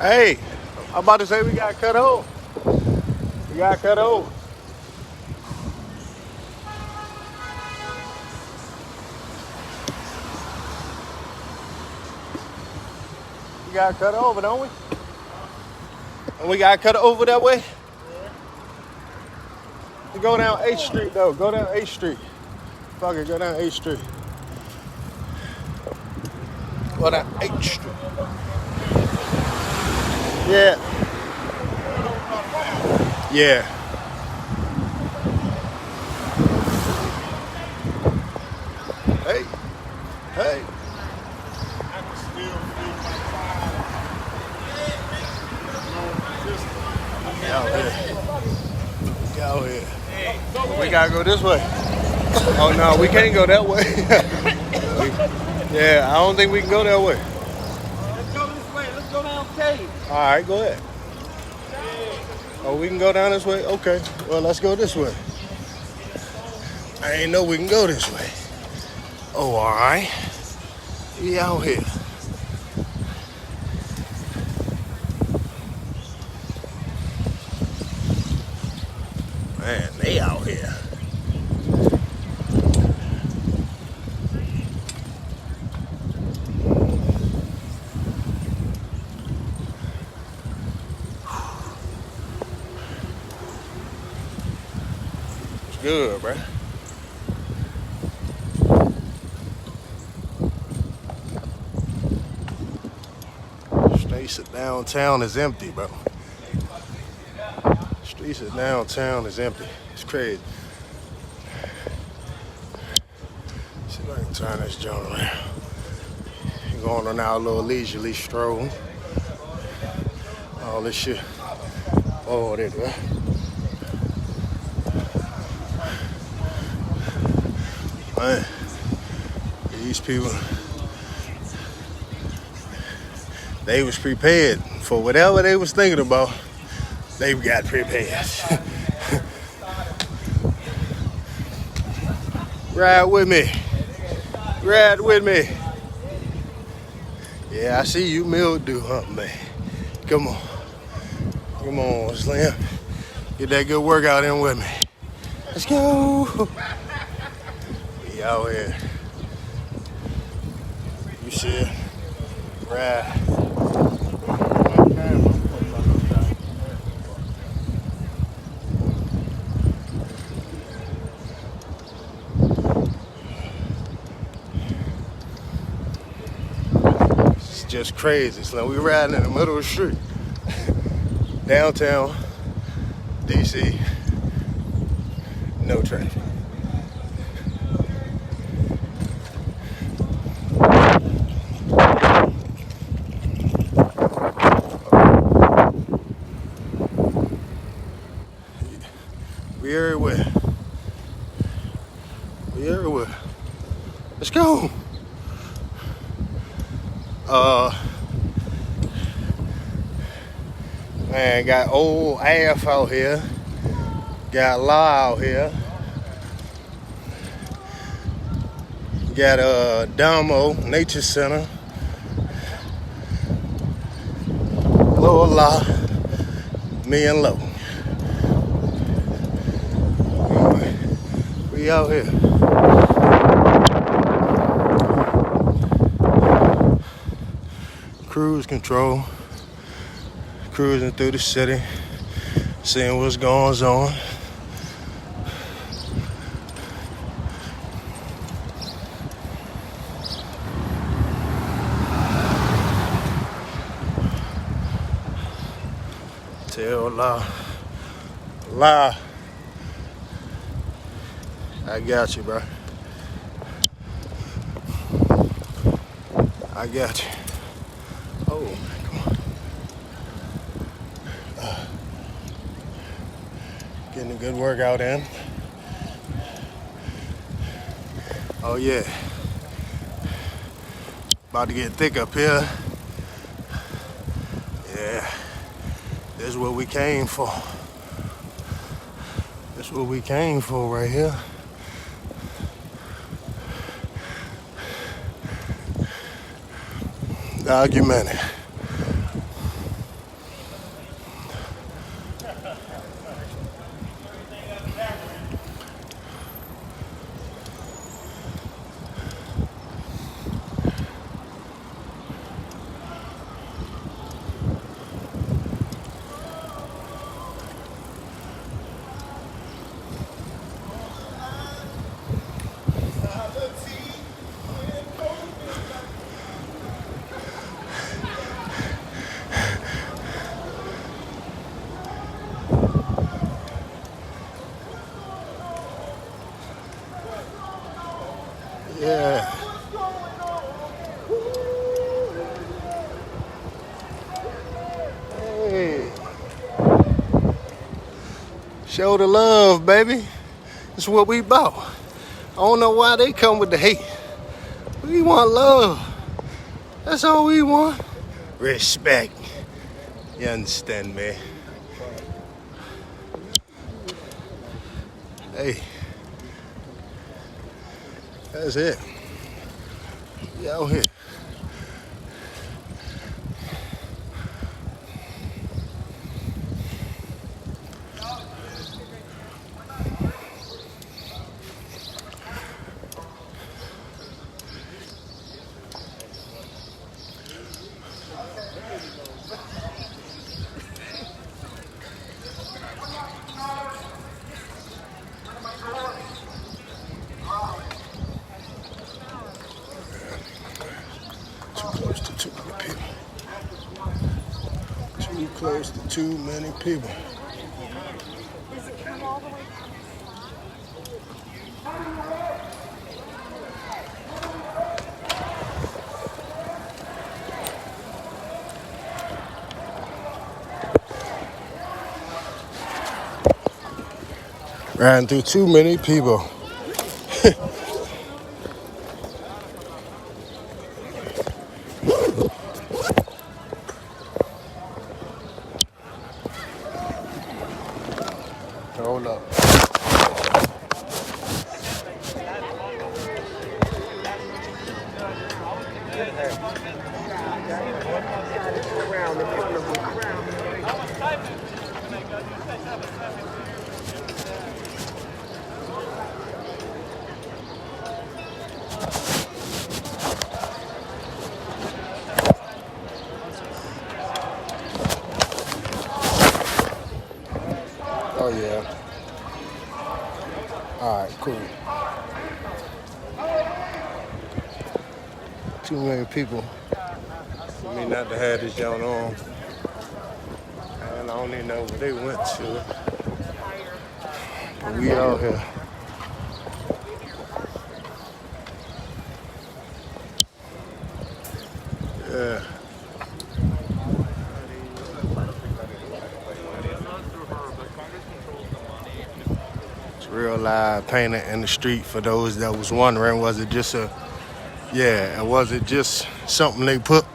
Hey, I'm about to say we got cut off. We got cut off. We got cut over, don't we? And we got cut over that way. We go down 8th Street though. Go down 8th Street. Fuck it, go down 8th Street. Go down 8th Street. Yeah. Yeah. Hey. Hey. Out here. Out here. We gotta go this way. Oh no, we can't go that way. Yeah, I don't think we can go that way. Let's go this way. Let's go down Cave. All right, go ahead. Oh, we can go down this way? Okay. Well, let's go this way. I ain't know we can go this way. Oh, all right. We out here. Man, they out here. It's good, bruh. Streets of downtown is empty, bro. Streets of downtown is empty. It's crazy. See if I can turn this joint around. Going on our little leisurely stroll. All this shit. Oh, there you go. Man, these people, they was prepared for whatever they was thinking about. They got prepared. Ride with me. Ride with me. Yeah, I see you mildew, huh, man? Come on. Come on, Slim. Get that good workout in with me. Let's go. We out here. You see it? Ride. Just crazy. It's like we riding in the middle of the street. Downtown, DC, no traffic. We everywhere. We everywhere. Let's go. Man, got old AF out here. Got law out here. Got Domo Nature Center. Lower law. Me and Low. We out here. Cruise control, cruising through the city, seeing what's going on. Tell lie. I got you, bro. I got you. Oh, come on. Getting a good workout in. Oh, yeah. About to get thick up here. Yeah. This is what we came for. This is what we came for right here. Documented. Show the love, baby. That's what we about. I don't know why they come with the hate. We want love. That's all we want. Respect. You understand me? Hey. That's it. We out here. Too close to too many people. Does it come all the way Ran through too many people. Hold up. Oh yeah. All right, cool. Too many people for me not to have this joint on. And I don't even know where they went to. But we out here. Yeah. It's real live painting in the street. For those that was wondering, was it just a, yeah, was it just something they put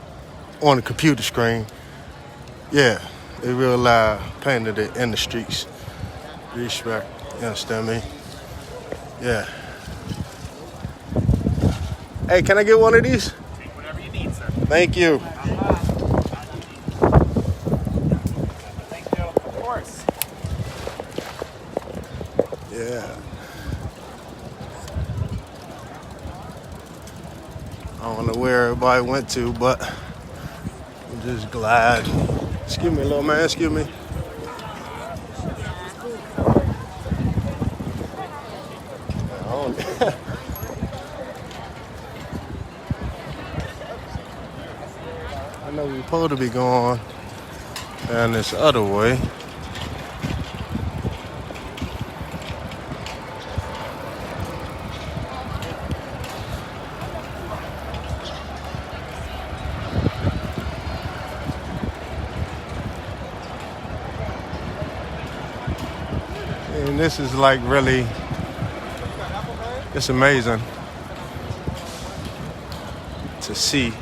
on the computer screen? Yeah, they real live painted it in the streets. Respect, you understand me? Yeah. Hey, can I get one of these? Take whatever you need, sir. Thank you. Thank you. Of course. Yeah. I don't know where everybody went to, but I'm just glad. Excuse me, little man, excuse me. I don't- I know we're supposed to be going down this other way. And this is like really, it's amazing to see.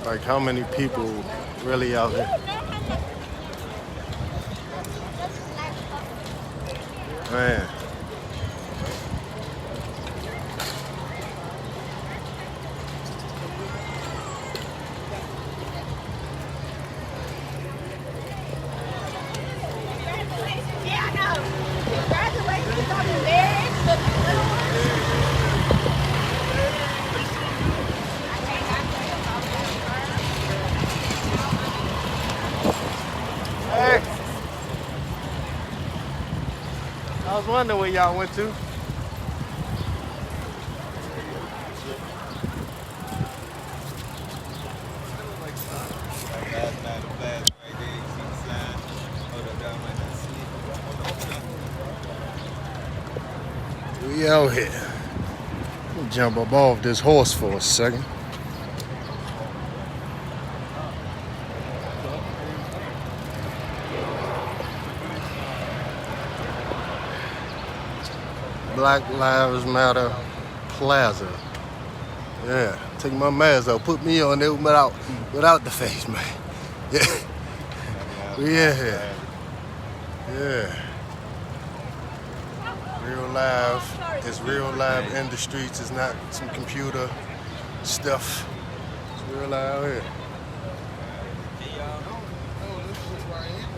Like how many people really out here. Man. Yeah, I know. Congratulations on the marriage, the little one. Hey. I was wondering where y'all went to. We out here. Let me jump up off this horse for a second. Black Lives Matter Plaza. Yeah, take my mask off, put me on there without the face, man. Yeah, we in here. Yeah. Real live. It's real live in the streets. It's not some computer stuff. It's real live here.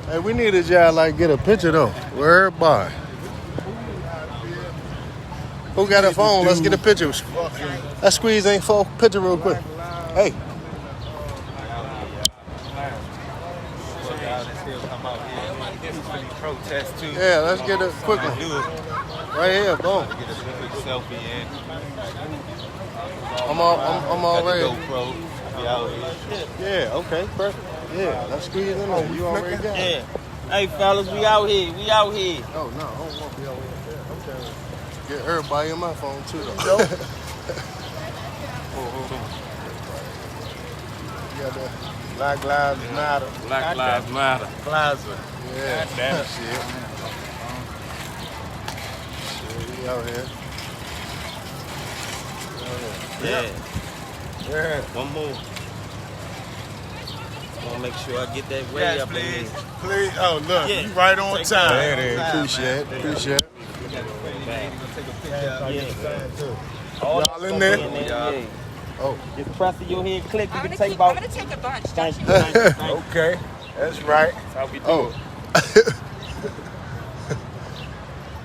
Hey, we needed y'all like get a picture though. Where everybody? Who got a phone? Let's get a picture. That squeeze ain't full. Picture real quick. Hey. Protest too. Yeah, let's get a quick one. Right here, boom. Get a quick selfie in. I'm already. GoPro. Be out here. Yeah, okay, perfect. Yeah, let's squeeze in there. You already got it. Yeah. Hey fellas, we out here. We out here. Oh no, I don't want to be over here. Yeah, okay. Get everybody in my phone too though. You got that Black Lives Matter. Black Lives Matter. Plaza. Yeah. Damn it. Shit, we out here. Yeah. Yeah. One more. I want to make sure I get that way up in here. Please. Oh, look. Yeah. You right on Take time. There it is. Appreciate it. Appreciate it. Y'all in there? Yeah. Oh. Just press it your head, click. You I'm can gonna take about. take a bunch. Thank you. Thank you. Thank you. Okay. That's right. That's how we do Oh. it.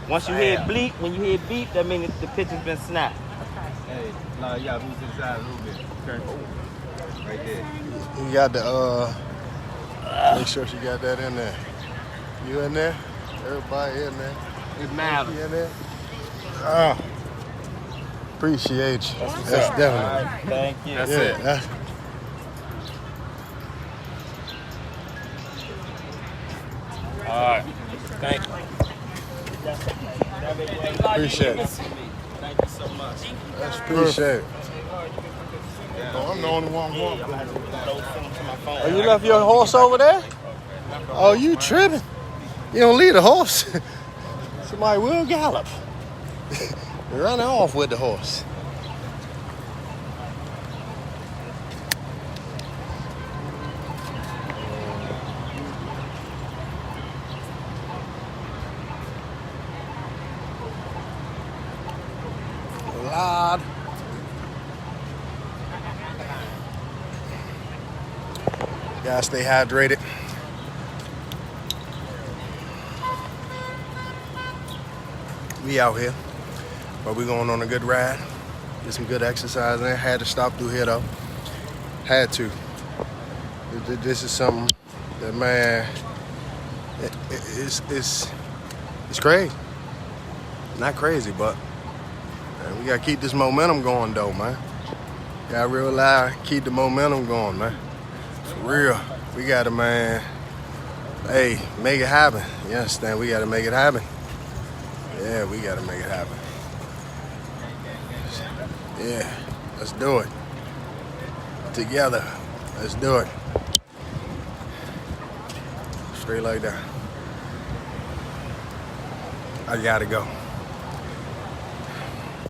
Once you hear bleep, when you hear beep, that means the picture's been snapped. Hey, no, you gotta move to the side a little bit. Okay. Right there. You got the make sure she got that in there. You in there? Everybody in there. It matters. You in there? Appreciate you. That's definitely. Thank you. That's Yeah, it. that's, All right. Thank you. appreciate it. Thank you so much. That's appreciate it. Oh, I'm the only one walking. Oh, you left your horse over there? Oh, you tripping? You don't leave the horse. Somebody will gallop. Run off with the horse. Lord. Gotta stay hydrated. We out here, but we going on a good ride. Get some good exercise in. Had to stop through here though. Had to. This is something that, man, it's crazy. Not crazy, but man, we gotta keep this momentum going though, man. Gotta realize, keep the momentum going, man. For real. We gotta, man, hey, make it happen. You understand? We gotta make it happen. Yeah, we gotta make it happen. Yeah, let's do it. Together, let's do it. Straight like that. I gotta go.